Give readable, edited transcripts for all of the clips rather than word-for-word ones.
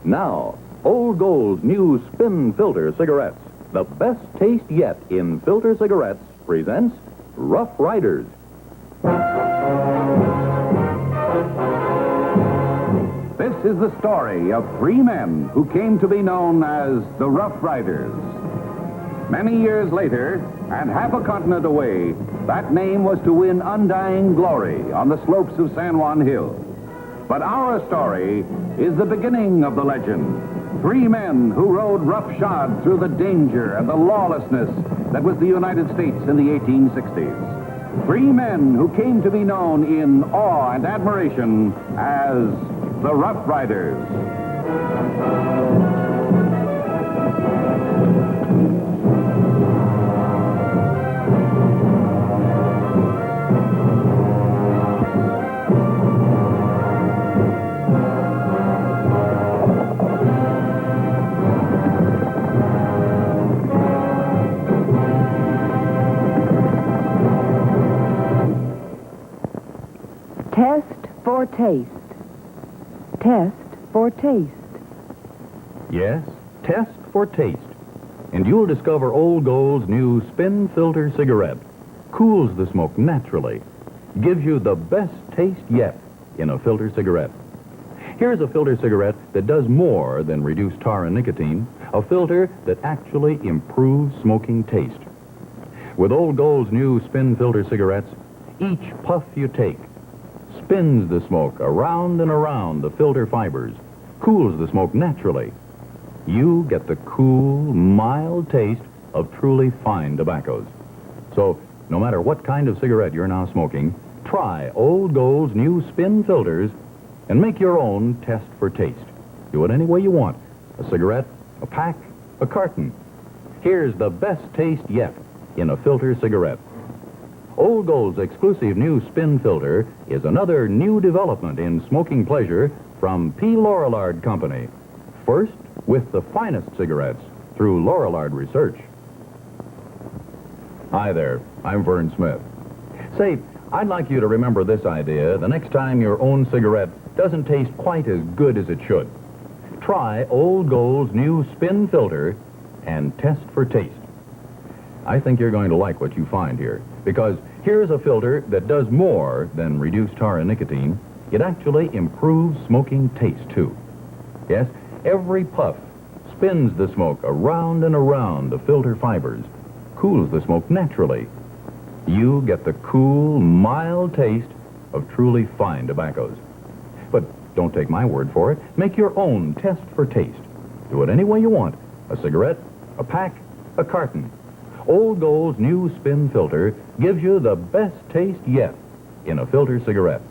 Now, Old Gold's new Spin Filter cigarettes, the best taste yet in filter cigarettes, presents Rough Riders. This is the story of three men who came to be known as the Rough Riders. Many years later, and half a continent away, that name was to win undying glory on the slopes of San Juan Hill. But our story is the beginning of the legend. Three men who rode roughshod through the danger and the lawlessness that was the United States in the 1860s. Three men who came to be known in awe and admiration as the Rough Riders. Test for taste. Test for taste. Yes, test for taste. And you'll discover Old Gold's new Spin Filter cigarette. Cools the smoke naturally. Gives you the best taste yet in a filter cigarette. Here's a filter cigarette that does more than reduce tar and nicotine. A filter that actually improves smoking taste. With Old Gold's new Spin Filter cigarettes, each puff you take spins the smoke around and around the filter fibers, cools the smoke naturally. You get the cool, mild taste of truly fine tobaccos. So, no matter what kind of cigarette you're now smoking, try Old Gold's new Spin Filters and make your own test for taste. Do it any way you want. A cigarette, a pack, a carton. Here's the best taste yet in a filter cigarette. Old Gold's exclusive new Spin Filter is another new development in smoking pleasure from P. Lorillard Company. First, with the finest cigarettes through Lorillard Research. Hi there, I'm Vern Smith. Say, I'd like you to remember this idea the next time your own cigarette doesn't taste quite as good as it should. Try Old Gold's new Spin Filter and test for taste. I think you're going to like what you find here, because here's a filter that does more than reduce tar and nicotine. It actually improves smoking taste, too. Yes, every puff spins the smoke around and around the filter fibers, cools the smoke naturally. You get the cool, mild taste of truly fine tobaccos. But don't take my word for it. Make your own test for taste. Do it any way you want. A cigarette, a pack, a carton. Old Gold's new Spin Filter gives you the best taste yet in a filter cigarette.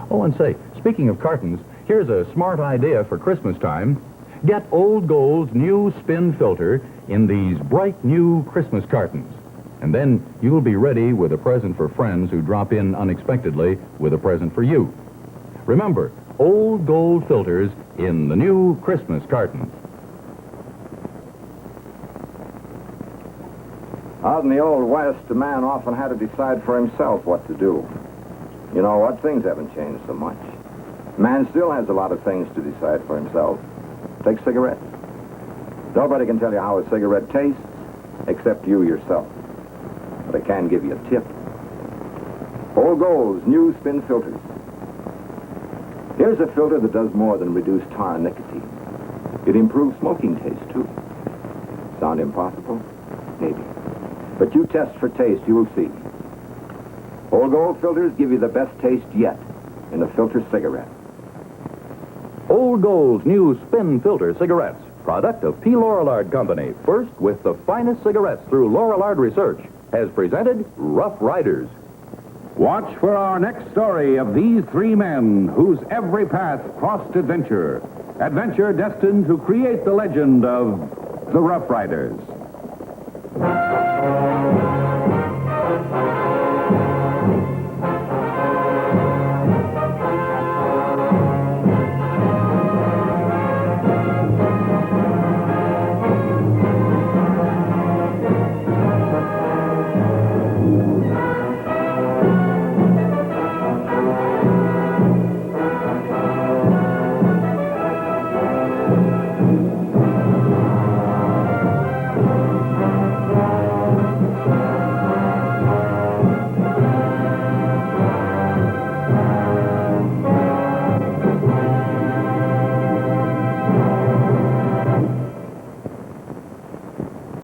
Oh, and say, speaking of cartons, here's a smart idea for Christmas time. Get Old Gold's new Spin Filter in these bright new Christmas cartons. And then you'll be ready with a present for friends who drop in unexpectedly with a present for you. Remember, Old Gold filters in the new Christmas cartons. Out in the Old West, a man often had to decide for himself what to do. You know what? Things haven't changed so much. Man still has a lot of things to decide for himself. Take cigarettes. Nobody can tell you how a cigarette tastes except you yourself. But I can give you a tip. Old Gold's new Spin Filters. Here's a filter that does more than reduce tar and nicotine. It improves smoking taste, too. Sound impossible? Maybe. But you test for taste, you will see. Old Gold filters give you the best taste yet in a filter cigarette. Old Gold's new Spin Filter cigarettes, product of P. Lorillard Company, first with the finest cigarettes through Lorillard Research, has presented Rough Riders. Watch for our next story of these three men whose every path crossed adventure. Adventure destined to create the legend of the Rough Riders.